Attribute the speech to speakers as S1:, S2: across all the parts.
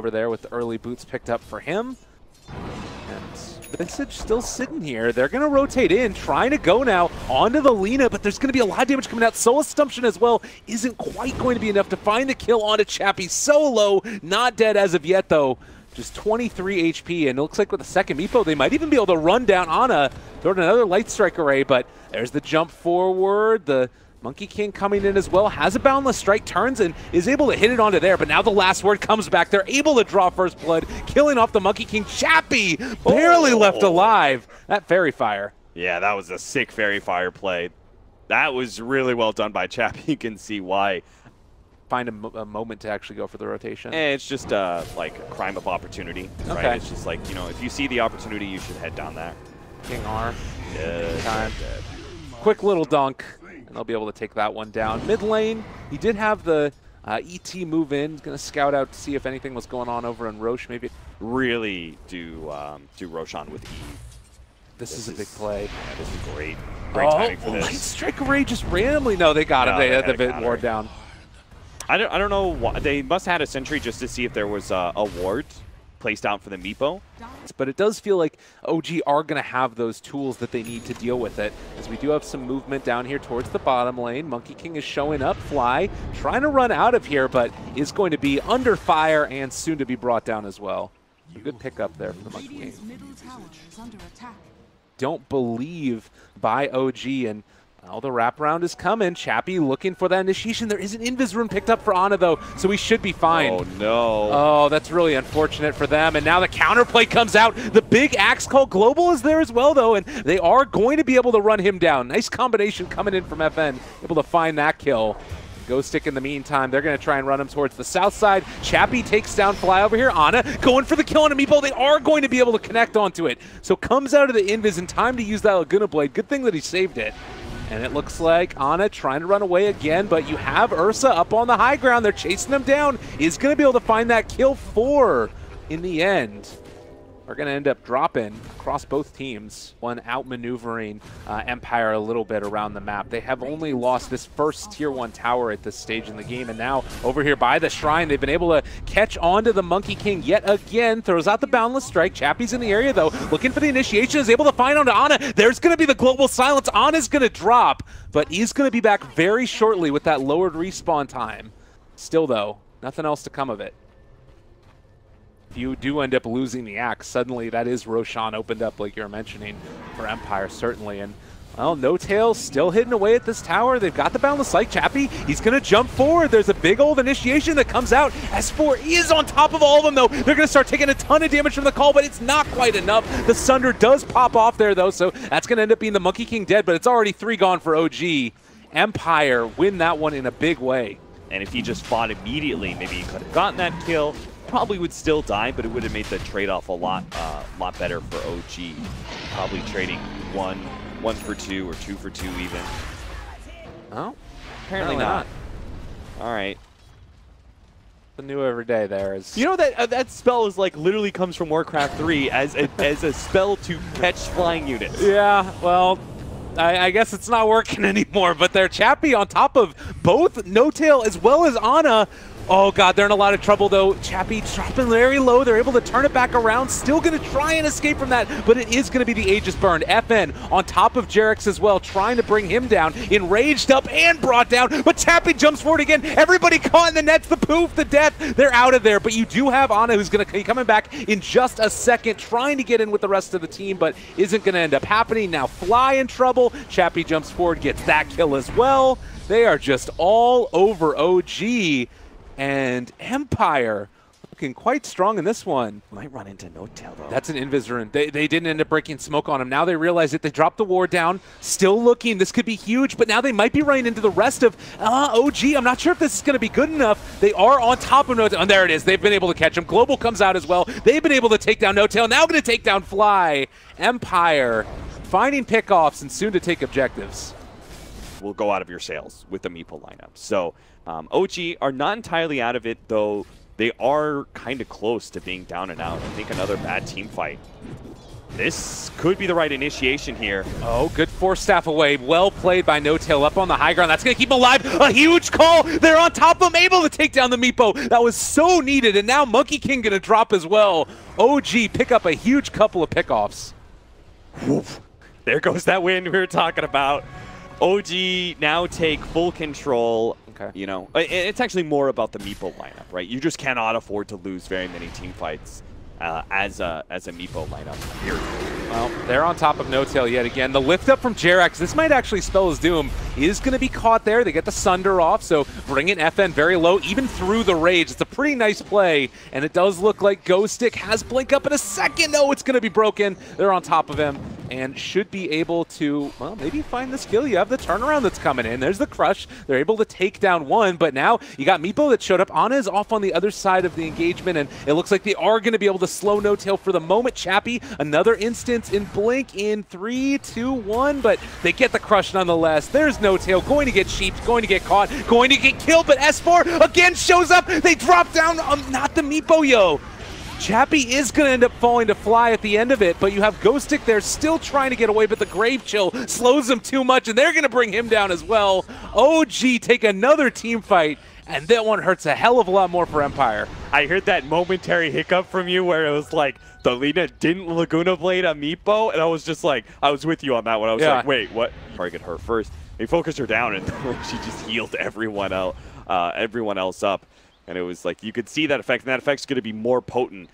S1: over there with the early boots picked up for him. And Vici still sitting here. They're going to rotate in, trying to go now onto the Lina, but there's going to be a lot of damage coming out. Soul Assumption as well isn't quite going to be enough to find the kill onto Chappie. So low, not dead as of yet though. Just 23 HP, and it looks like with the second Meepo, they might even be able to run down Ana, throw another Light Strike array, but there's the jump forward. The Monkey King coming in as well, has a Boundless Strike, turns and is able to hit it onto there, but now the last word comes back. They're able to draw first blood, killing off the Monkey King. Chappie barely left alive. That Fairy Fire.
S2: Yeah, that was a sick Fairy Fire play. That was really well done by Chappie. You can see why.
S1: Find a moment to actually go for the rotation.
S2: It's just like a crime of opportunity, right?
S1: Okay.
S2: It's just like, you know, if you see the opportunity, you should head down there.
S1: KingR.
S2: Time.
S1: Quick little dunk, and they'll be able to take that one down. Mid lane, he did have the ET move in. He's going to scout out to see if anything was going on over in Roche. Maybe
S2: really do Roshan with E.
S1: This is a big play.
S2: Yeah, this is great. Great timing for this.
S1: Light Strike array just randomly. No, they got him. They had the bit ward down.
S2: I don't know why. They must have had a sentry just to see if there was a ward placed out for the Meepo.
S1: But it does feel like OG are going to have those tools that they need to deal with it, as we do have some movement down here towards the bottom lane. Monkey King is showing up. Fly trying to run out of here, but is going to be under fire and soon to be brought down as well. A good pickup there for the Monkey King. Don't believe by OG, and well, the wraparound is coming. Chappie looking for that initiation. There is an Invis rune picked up for Ana, though, so we should be fine.
S2: Oh, no.
S1: Oh, that's really unfortunate for them. And now the counterplay comes out. The big axe call. Global is there as well, though, and they are going to be able to run him down. Nice combination coming in from FN. Able to find that kill. Ghostik in the meantime. They're going to try and run him towards the south side. Chappie takes down Fly over here. Ana going for the kill on a Meepo. They are going to be able to connect onto it. So comes out of the Invis in time to use that Laguna Blade. Good thing that he saved it. And it looks like Ana trying to run away again, but you have Ursa up on the high ground. They're chasing him down. Is going to be able to find that kill 4 in the end. Are going to end up dropping across both teams. One outmaneuvering Empire a little bit around the map. They have only lost this first tier 1 tower at this stage in the game, and now over here by the shrine, they've been able to catch onto the Monkey King yet again. Throws out the Boundless Strike. Chappie's in the area though, looking for the initiation, is able to find onto Ana. There's going to be the global silence. Ana's going to drop, but he's going to be back very shortly with that lowered respawn time. Still though, nothing else to come of it. If you do end up losing the axe, suddenly that is Roshan opened up, like you were mentioning, for Empire, certainly. And, well, No Tail still hitting away at this tower. They've got the Boundless Sight. Chappie, he's going to jump forward. There's a big old initiation that comes out. S4 is on top of all of them, though. They're going to start taking a ton of damage from the call, but it's not quite enough. The Sunder does pop off there, though, so that's going to end up being the Monkey King dead, but it's already 3 gone for OG. Empire win that one in a big way.
S2: And if he just fought immediately, maybe he could have gotten that kill. Probably would still die, but it would have made the trade-off a lot better for OG. Probably trading one for 2 or 2 for 2 even.
S1: Oh,
S2: apparently not. All right.
S1: The new every day there is.
S2: You know that spell is like literally comes from Warcraft 3 as a spell to catch flying units.
S1: Yeah, well, I guess it's not working anymore, but they're Chappie on top of both No Tail as well as Ana. Oh god, they're in a lot of trouble though. Chappie dropping very low. They're able to turn it back around. Still going to try and escape from that, but it is going to be the Aegis Burn. FN on top of JerAx as well, trying to bring him down. Enraged up and brought down, but Chappie jumps forward again. Everybody caught in the nets, the poof, the death. They're out of there, but you do have Ana who's going to be coming back in just a second, trying to get in with the rest of the team, but isn't going to end up happening. Now Fly in trouble. Chappie jumps forward, gets that kill as well. They are just all over OG. And Empire looking quite strong in this one.
S2: Might run into No Tail though.
S1: That's an Invis rune. They didn't end up breaking smoke on him. Now they realize that they dropped the ward down. Still looking. This could be huge, but now they might be running into the rest of OG. I'm not sure if this is going to be good enough. They are on top of No Tail. And there it is. They've been able to catch him. Global comes out as well. They've been able to take down No Tail. Now going to take down Fly. Empire finding pickoffs and soon to take objectives.
S2: Will go out of your sails with the Meepo lineup. So OG are not entirely out of it, though they are kind of close to being down and out. I think another bad team fight This could be the right initiation here.
S1: Oh, good force staff away. Well played by No-Tail up on the high ground. That's going to keep him alive. A huge call. They're on top of him, able to take down the Meepo. That was so needed, and now Monkey King going to drop as well. OG pick up a huge couple of pickoffs.
S2: Woof. There goes that win we were talking about. OG now take full control.
S1: Okay.
S2: You know, it's actually more about the Meepo lineup, right? You just cannot afford to lose very many team fights as a Meepo lineup. Period.
S1: Well, they're on top of No-Tail yet again. The lift up from JerAx, this might actually spell his doom, is going to be caught there. They get the Sunder off, so bringing FN very low, even through the Rage. It's a pretty nice play, and it does look like Ghostik has Blink up in a second. No, it's going to be broken. They're on top of him and should be able to, well, maybe find the skill. You have the turnaround that's coming in. There's the crush. They're able to take down one, but now you got Meepo that showed up. Ana is off on the other side of the engagement, and it looks like they are going to be able to slow No-Tail for the moment. Chappie, another instance in Blink in 3, 2, 1, but they get the crush nonetheless. There's No-Tail going to get sheeped, going to get caught, going to get killed, but S4 again shows up. They drop down, not the Meepo, yo. Chappie is going to end up falling to fly at the end of it, but you have Ghostik there still trying to get away, but the Grave Chill slows him too much, and they're going to bring him down as well. OG take another team fight, and that one hurts a hell of a lot more for Empire.
S2: I heard that momentary hiccup from you where it was like, the Lina didn't Laguna Blade a Meepo, and I was just like, I was with you on that one. I was like, wait, what? Target her first. They focused her down, and she just healed everyone else up. And it was like, you could see that effect, and that effect's going to be more potent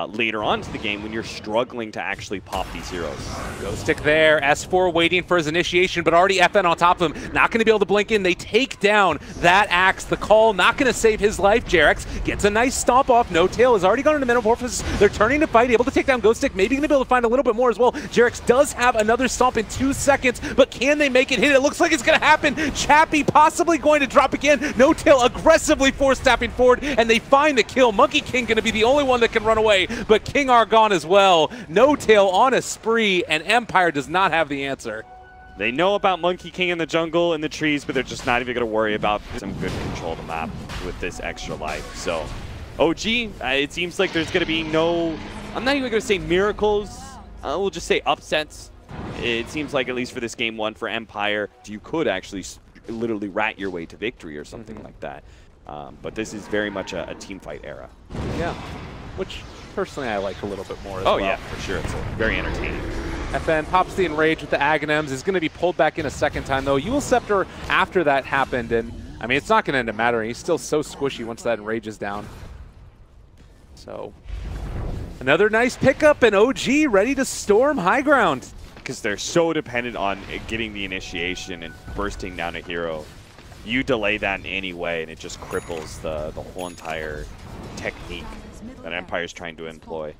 S2: later on to the game when you're struggling to actually pop these heroes.
S1: Ghostik there, S4 waiting for his initiation, but already FN on top of him. Not going to be able to blink in. They take down that axe. The call not going to save his life. JerAx gets a nice stomp off. No-Tail has already gone into Metamorphosis. They're turning to fight, able to take down Ghostik. Maybe going to be able to find a little bit more as well. JerAx does have another stomp in 2 seconds, but can they make it hit? It looks like it's going to happen. Chappie possibly going to drop again. No-Tail aggressively force tapping forward, and they find the kill. Monkey King going to be the only one that can run away, but KingR gone as well. No-Tail on a spree, and Empire does not have the answer.
S2: They know about Monkey King in the jungle, in the trees, but they're just not even going to worry about some good control of the map with this extra life. So, OG, it seems like there's going to be no, I'm not even going to say miracles, we'll just say upsets. It seems like, at least for this game one for Empire, you could actually literally rat your way to victory or something like that. But this is very much a team fight era.
S1: Yeah, which personally I like a little bit more as well.
S2: Oh yeah, for sure. It's very entertaining.
S1: FN pops the Enrage with the Aghanim's, is going to be pulled back in a second time though. Eul Scepter after that happened, and I mean, it's not going to end up mattering. He's still so squishy once that Enrage is down. So, another nice pickup, and OG ready to storm high ground.
S2: Because they're so dependent on getting the initiation and bursting down a hero. You delay that in any way, and it just cripples the whole entire technique that Empire's trying to employ.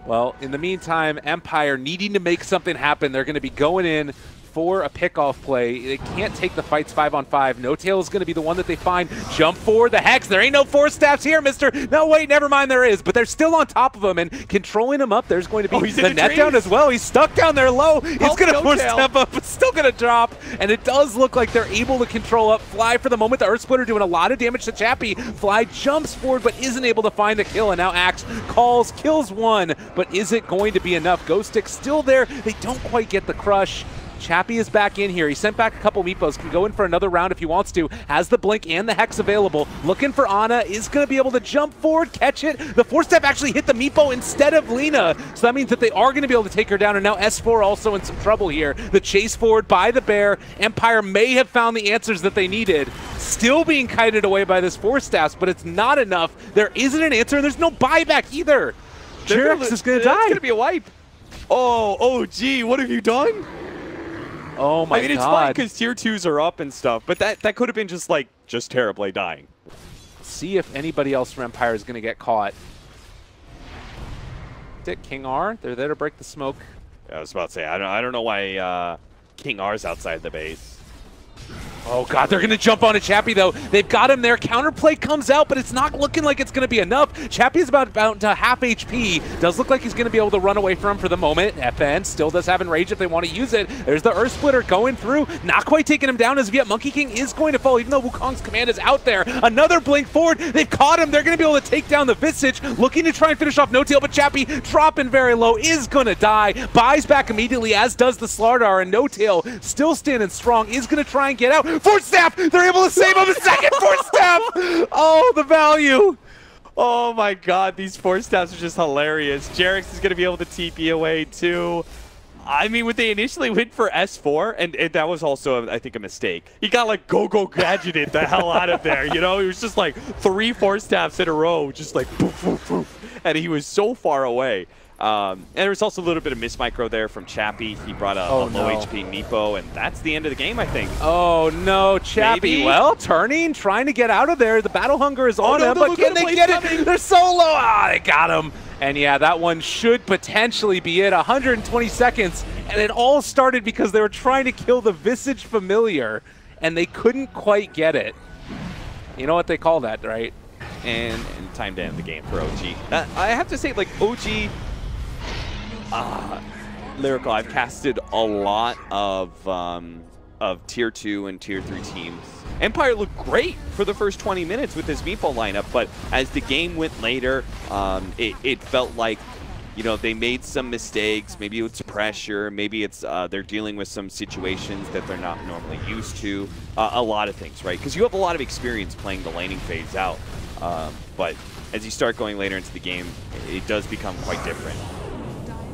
S1: Well, in the meantime, Empire needing to make something happen. They're going to be going in for a pickoff play. They can't take the fights 5-on-5. No-Tail is going to be the one that they find. Jump forward, the Hex. There ain't no force staffs here, mister. No, wait, never mind, there is. But they're still on top of him and controlling him up. There's going to be the net down as well. He's stuck down there low. He's going to force step up, but still going to drop. And it does look like they're able to control up. Fly for the moment. The Earth Splitter doing a lot of damage to Chappie. Fly jumps forward, but isn't able to find the kill. And now Axe calls, kills one, but is it going to be enough? Ghostik still there. They don't quite get the crush. Chappie is back in here. He sent back a couple Meepos. Can go in for another round if he wants to. Has the Blink and the Hex available. Looking for Ana. Is going to be able to jump forward, catch it. The force step actually hit the Meepo instead of Lina. So that means that they are going to be able to take her down. And now S4 also in some trouble here. The chase forward by the bear. Empire may have found the answers that they needed. Still being kited away by this force staff, but it's not enough. There isn't an answer, and there's no buyback either. JerAx is going to die.
S2: It's going to be a wipe. Oh, OG, what have you done?
S1: Oh my god.
S2: I mean, it's fine because tier 2s are up and stuff, but that could have been just like, terribly dying.
S1: See if anybody else from Empire is going to get caught. KingR, they're there to break the smoke.
S2: Yeah, I was about to say, I don't know why KingR's outside the base.
S1: Oh god, they're gonna jump onto Chappie though. They've got him there. Counterplay comes out, but it's not looking like it's gonna be enough. Chappie is about to half HP. Does look like he's gonna be able to run away from him for the moment. FN still does have Enrage if they want to use it. There's the Earth Splitter going through. Not quite taking him down as of yet. Monkey King is going to fall, even though Wukong's command is out there. Another blink forward. They've caught him. They're gonna be able to take down the Vici. Looking to try and finish off No Tail, but Chappie dropping very low, is gonna die. Buys back immediately, as does the Slardar, and No Tail still standing strong, is gonna try and get out. Force Staff! They're able to save him a second Force Staff! Oh, the value!
S2: Oh my god, these Force Staffs are just hilarious. JerAx is going to be able to TP away too. I mean, when they initially went for S4, and that was also, I think, a mistake. He got like go-go gadgeted the hell out of there, you know? He was just like 3 Force Staffs in a row, just like poof, poof, poof. And he was so far away. And there was also a little bit of mismicro there from Chappie. He brought a low HP Mipo, and that's the end of the game, I think.
S1: Oh no, Chappie. Maybe. Well, turning, trying to get out of there. The battle hunger is on him, but can they get it? They're so low. Ah, they got him. And yeah, that one should potentially be it. 120 seconds, and it all started because they were trying to kill the Visage Familiar, and they couldn't quite get it. You know what they call that, right?
S2: And time to end the game for OG. I have to say, like, OG... Lyrical, I've casted a lot of Tier 2 and Tier 3 teams. Empire looked great for the first 20 minutes with this Meepo lineup, but as the game went later, it felt like, you know, they made some mistakes. Maybe it's pressure. Maybe it's they're dealing with some situations that they're not normally used to. A lot of things, right? Because you have a lot of experience playing the laning phase out. But as you start going later into the game, it does become quite different.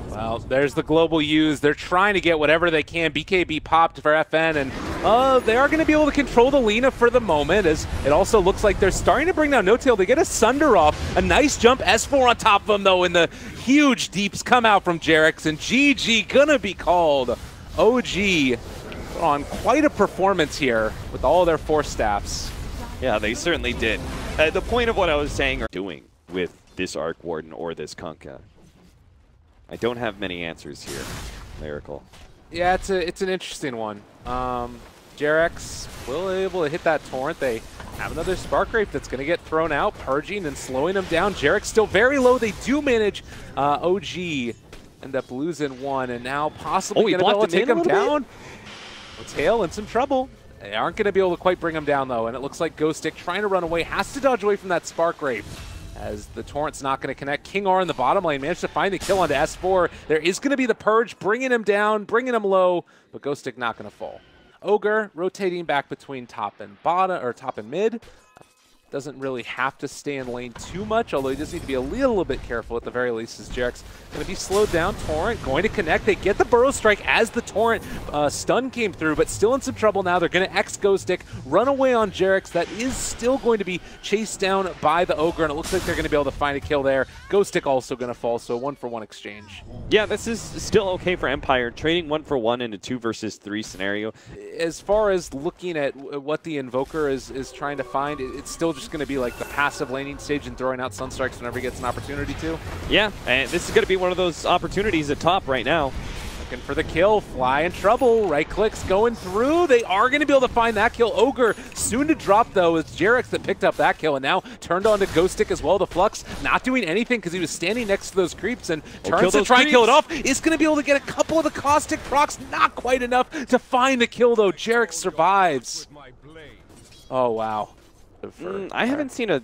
S1: Well, there's the global use. They're trying to get whatever they can. BKB popped for FN, and they are going to be able to control the Lina for the moment, as it also looks like they're starting to bring down No Tail. They get a Sunder off. A nice jump. S4 on top of them, though, and the huge deeps come out from JerAx, and GG gonna be called. OG on quite a performance here with all their Force Staffs.
S2: Yeah, they certainly did. The point of what I was saying or doing with this Arc Warden or this Kunkka, I don't have many answers here, Lyrical.
S1: Yeah, it's an interesting one. JerAx will be able to hit that Torrent. They have another Spark Wraith that's going to get thrown out, purging and slowing them down. JerAx still very low. They do manage. OG end up losing one, and now possibly going to be able to take him down. Tail in some trouble. They aren't going to be able to quite bring him down, though, and it looks like Ghostik trying to run away, has to dodge away from that Spark Wraith, as the Torrent's not going to connect. KingR in the bottom lane managed to find the kill onto S4. There is going to be the Purge, bringing him down, bringing him low, but Ghostik not going to fall. Ogre rotating back between top and bottom, or top and mid. Doesn't really have to stay in lane too much, although he does need to be a little bit careful at the very least, as JerAx going to be slowed down. Torrent going to connect. They get the Burrow Strike as the Torrent stun came through, but still in some trouble now. They're going to X Ghostik, run away on JerAx. That is still going to be chased down by the Ogre, and it looks like they're going to be able to find a kill there. Ghostik also going to fall, so 1-for-1 exchange.
S2: Yeah, this is still okay for Empire. Trading 1-for-1 in a 2 versus 3 scenario.
S1: As far as looking at what the Invoker is trying to find, it's still just going to be like the passive laning stage and throwing out Sunstrikes whenever he gets an opportunity to.
S2: Yeah, and this is going to be one of those opportunities at top right now.
S1: Looking for the kill, Fly in trouble, right clicks going through. They are going to be able to find that kill. Ogre soon to drop, though. It's JerAx that picked up that kill and now turned on to Ghostik as well. The Flux not doing anything because he was standing next to those creeps, and turns to try and kill it off. Is going to be able to get a couple of the caustic procs, not quite enough to find the kill, though. JerAx survives. Oh, wow.
S2: I haven't seen a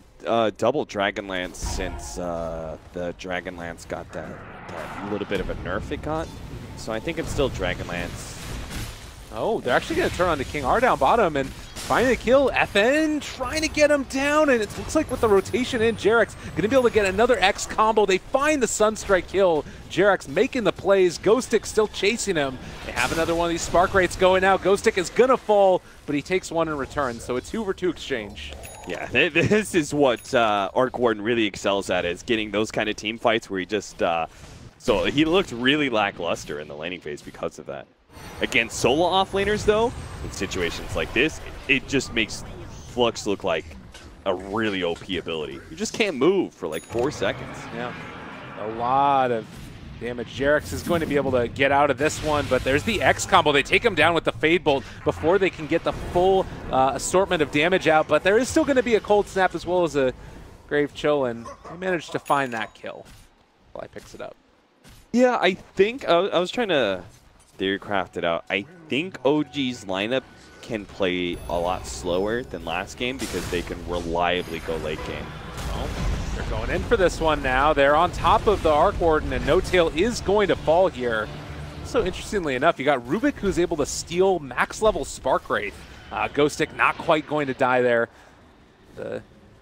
S2: double Dragonlance since the Dragonlance got that little bit of a nerf it got. So I think it's still Dragonlance.
S1: Oh, they're actually going to turn on to KingR down bottom and find the kill. FN trying to get him down, and it looks like with the rotation in, JerAx going to be able to get another X combo. They find the Sunstrike kill. JerAx making the plays. Ghostik still chasing him. They have another one of these Spark Wraiths going out. Ghostik is going to fall, but he takes one in return, so a 2-for-2 exchange.
S2: Yeah, this is what Arc Warden really excels at, is getting those kind of team fights where he just... so he looked really lackluster in the laning phase because of that. Against solo offlaners, though, in situations like this, it just makes Flux look like a really OP ability. You just can't move for like 4 seconds.
S1: Yeah, a lot of damage. JerAx is going to be able to get out of this one, but there's the X combo. They take him down with the Fade Bolt before they can get the full assortment of damage out, but there is still going to be a Cold Snap as well as a Grave Chill, and they managed to find that kill. Fly picks it up.
S2: Yeah, I think, I was trying to theory craft it out. I think OG's lineup can play a lot slower than last game because they can reliably go late game.
S1: Well, they're going in for this one now. They're on top of the Arc Warden, and No Tail is going to fall here. So interestingly enough, you got Rubik who's able to steal max level Spark Wraith. Ghostik not quite going to die there.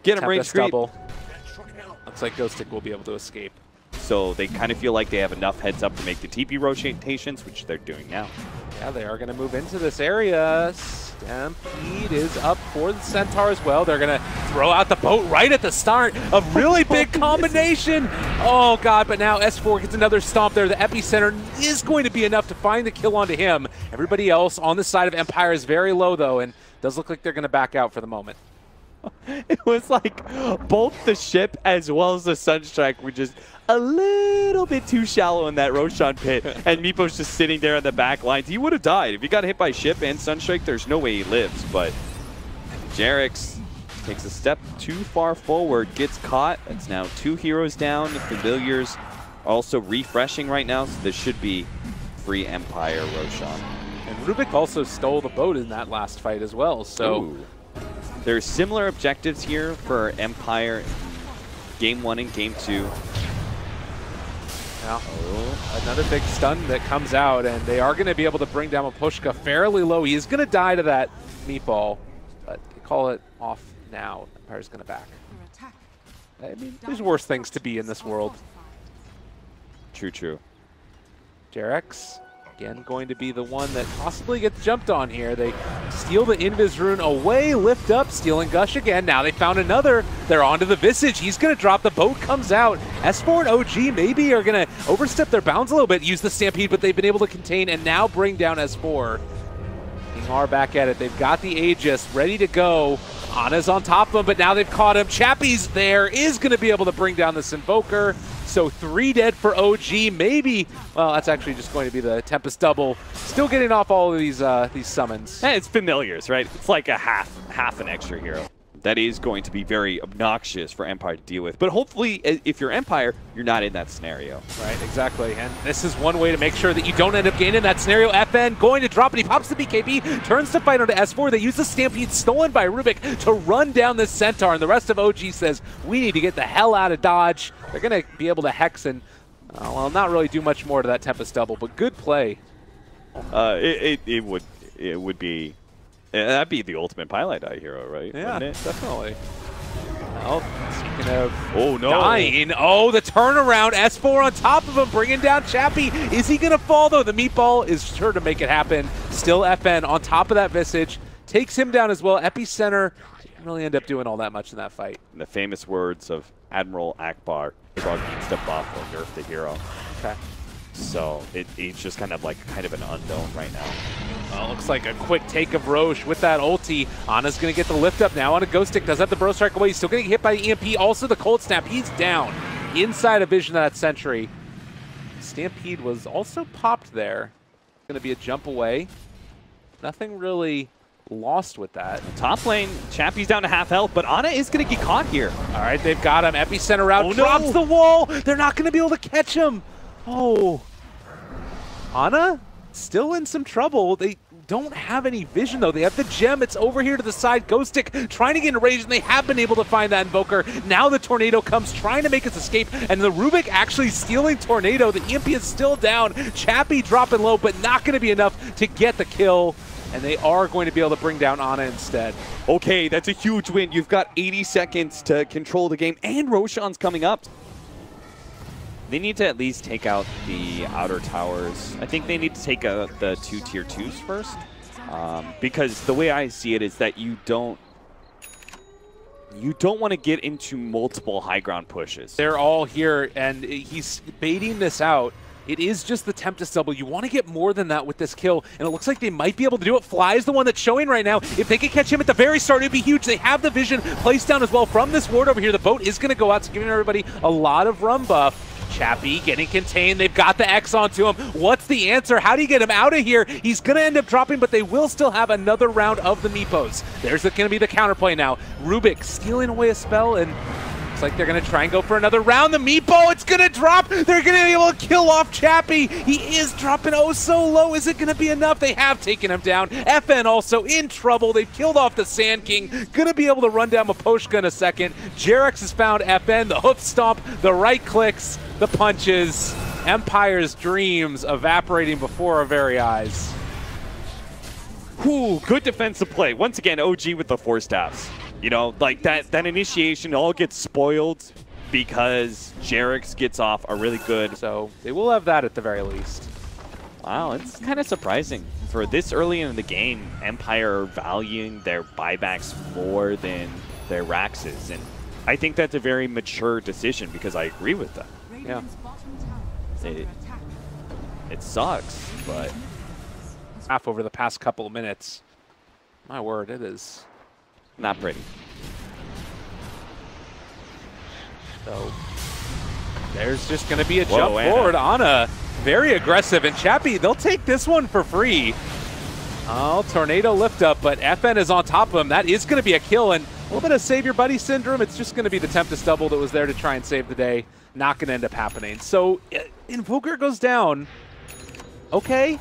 S2: Get him range creep.
S1: Looks like Ghostik will be able to escape.
S2: So they kind of feel like they have enough heads up to make the TP rotations, which they're doing now.
S1: Yeah, they are going to move into this area. Stampede is up for the Centaur as well. They're going to throw out the boat right at the start. A really big combination. Oh, God, but now S4 gets another stomp there. The epicenter is going to be enough to find the kill onto him. Everybody else on the side of Empire is very low, though, and does look like they're going to back out for the moment.
S2: It was like both the ship as well as the Sunstrike were just a little bit too shallow in that Roshan pit, and Mipo's just sitting there on the back lines. He would have died. If he got hit by ship and Sunstrike, there's no way he lives, but JerAx takes a step too far forward, gets caught. It's now 2 heroes down. The Familiars also refreshing right now, so this should be free Empire Roshan.
S1: And Rubik also stole the boat in that last fight as well, so...
S2: Ooh. There's similar objectives here for Empire Game 1 and Game 2.
S1: Now, another big stun that comes out, and they are going to be able to bring down Miposhka fairly low. He is going to die to that meatball, but they call it off now. Empire's going to back. I mean, there's worse things to be in this world.
S2: True, true.
S1: JerAx, again, going to be the one that possibly gets jumped on here. They steal the Invis Rune away, lift up, stealing Gush again. Now they found another. They're onto the Visage. He's going to drop. The boat comes out. S4 and OG maybe are going to overstep their bounds a little bit, use the Stampede, but they've been able to contain and now bring down S4. KingR back at it. They've got the Aegis ready to go. Ana's on top of him, but now they've caught him. Chappie's there, is going to be able to bring down this Invoker. So 3 dead for OG. Maybe, well, that's actually just going to be the Tempest double. Still getting off all of these summons.
S2: And it's Familiars, right? It's like a half an extra hero. That is going to be very obnoxious for Empire to deal with. But hopefully, if you're Empire, you're not in that scenario.
S1: Right, exactly. And this is one way to make sure that you don't end up gaining that scenario. FN going to drop it. He pops the BKB, turns the fight onto S4. They use the Stampede stolen by Rubik to run down this Centaur. And the rest of OG says, we need to get the hell out of Dodge. They're going to be able to Hex and, well, not really do much more to that Tempest double, but good play.
S2: It would be... That'd be the ultimate Pilot Eye hero, right?
S1: Yeah, definitely. Well, speaking of
S2: dying,
S1: the turnaround, S4 on top of him, bringing down Chappie. Is he going to fall, though? The meatball is sure to make it happen. Still FN on top of that Visage. Takes him down as well. Epicenter didn't really end up doing all that much in that fight.
S2: In the famous words of Admiral Akbar, Frog needs to buff or nerf the hero.
S1: Okay.
S2: So it's just kind of an unknown right now.
S1: Well, looks like a quick take of Roche with that ulti. Ana's going to get the lift up now on a Ghostik. Does have the Bro Strike away. He's still getting hit by the EMP. Also the Cold Snap. He's down inside a vision of that Sentry. Stampede was also popped there. Going to be a jump away. Nothing really lost with that.
S2: Top lane, Chappie's down to half health, but Ana is going to get caught here.
S1: All right, they've got him. Epicenter out. Drops the wall. They're not going to be able to catch him. Oh. Ana still in some trouble. They don't have any vision, though. They have the gem. It's over here to the side. Ghostik trying to get in range, and they have been able to find that Invoker. Now the Tornado comes, trying to make its escape, and the Rubik actually stealing Tornado. The EMP is still down. Chappie dropping low, but not going to be enough to get the kill, and they are going to be able to bring down Ana instead.
S2: Okay, that's a huge win. You've got 80 seconds to control the game, and Roshan's coming up. They need to at least take out the outer towers. I think they need to take out the 2 tier 2s first. Because the way I see it is that you don't want to get into multiple high ground pushes.
S1: They're all here, and he's baiting this out. It is just the Tempest double. You want to get more than that with this kill, and it looks like they might be able to do it. Fly is the one that's showing right now. If they could catch him at the very start, it'd be huge. They have the vision placed down as well from this ward over here. The boat is going to go out, so giving everybody a lot of run buff. Chappie getting contained. They've got the X onto him. What's the answer? How do you get him out of here? He's going to end up dropping, but they will still have another round of the Mipos. There's going to be the counterplay now. Rubik stealing away a spell, and looks like they're going to try and go for another round. The Meepo, it's going to drop. They're going to be able to kill off Chappie. He is dropping oh so low. Is it going to be enough? They have taken him down. FN also in trouble. They've killed off the Sand King. Going to be able to run down Miposhka in a second. JerAx has found FN. The hoof stomp, the right clicks, the punches. Empire's dreams evaporating before our very eyes.
S2: Whew, good defensive play. Once again, OG with the 4 staffs. You know, like that initiation all gets spoiled because JerAx gets off a really good.
S1: So they will have that at the very least.
S2: Wow, it's kind of surprising. For this early in the game, Empire valuing their buybacks more than their Raxes. And I think that's a very mature decision because I agree with that.
S1: Yeah.
S2: It sucks, but
S1: half over the past couple of minutes. My word, it is
S2: not pretty.
S1: So there's just going to be a jump forward. Ana, very aggressive. And Chappie, they'll take this one for free. Oh, tornado lift up, but FN is on top of him. That is going to be a kill. And a little bit of save your buddy syndrome. It's just going to be the Tempest double that was there to try and save the day. Not going to end up happening. So Invoker goes down. Okay.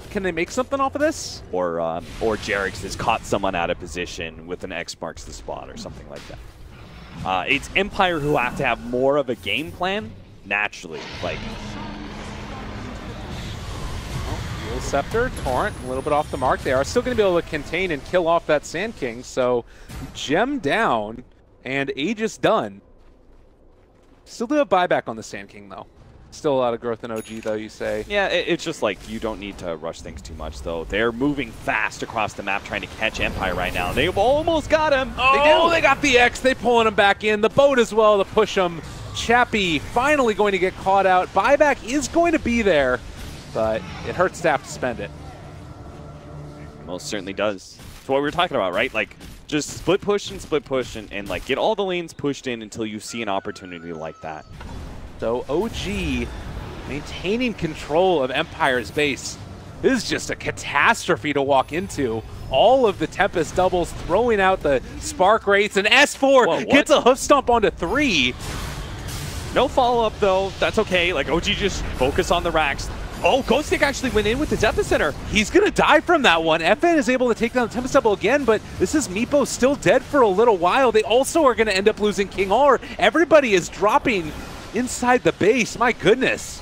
S1: Can they make something off of this?
S2: Or JerAx has caught someone out of position with an X marks the spot or something like that. It's Empire who have to have more of a game plan naturally. Like,
S1: Dual Scepter, Torrent, a little bit off the mark. They are still going to be able to contain and kill off that Sand King. So Gem down and Aegis done. Still do have buyback on the Sand King though. Still a lot of growth in OG, though, you say.
S2: Yeah, it's just like you don't need to rush things too much, though. They're moving fast across the map trying to catch Empire right now. They've almost got him.
S1: Oh, they got the X. They're pulling him back in. The boat as well to push him. Chappie finally going to get caught out. Buyback is going to be there, but it hurts to have to spend it.
S2: Most certainly does. That's what we were talking about, right? Like, just split push and like, get all the lanes pushed in until you see an opportunity like that.
S1: So OG maintaining control of Empire's base. This is just a catastrophe to walk into. All of the Tempest doubles throwing out the Spark rates, and S4 gets a hoof stomp onto 3.
S2: No follow-up though, that's okay. Like OG just focus on the racks. Oh, Ghostik actually went in with his epicenter.
S1: He's gonna die from that one. FN is able to take down the Tempest double again, but this is Meepo still dead for a little while. They also are gonna end up losing KingR. Everybody is dropping inside the base, my goodness.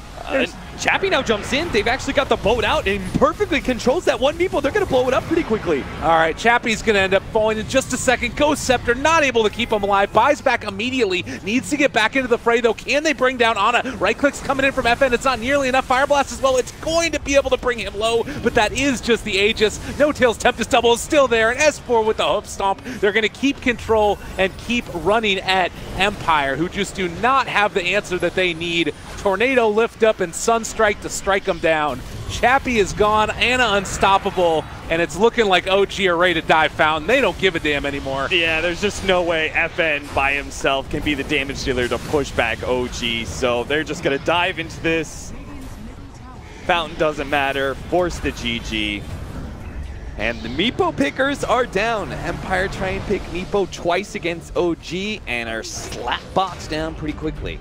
S2: Chappie now jumps in. They've actually got the boat out and perfectly controls that one Meepo. They're going to blow it up pretty quickly.
S1: All right, Chappie's going to end up falling in just a second. Ghost Scepter not able to keep him alive. Buys back immediately. Needs to get back into the fray, though. Can they bring down Ana? Right clicks coming in from FN. It's not nearly enough. Fire Blast as well. It's going to be able to bring him low, but that is just the Aegis. No Tails Tempest double is still there, and S4 with the hoof stomp. They're going to keep control and keep running at Empire, who just do not have the answer that they need. Tornado lift up and Sunstrike to strike them down. Chappie is gone, Ana unstoppable, and it's looking like OG are ready to dive fountain. They don't give a damn anymore.
S2: Yeah, there's just no way FN by himself can be the damage dealer to push back OG, so they're just going to dive into this. Fountain doesn't matter, force the GG. And the Meepo pickers are down. Empire try and pick Meepo twice against OG and are slap boxed down pretty quickly.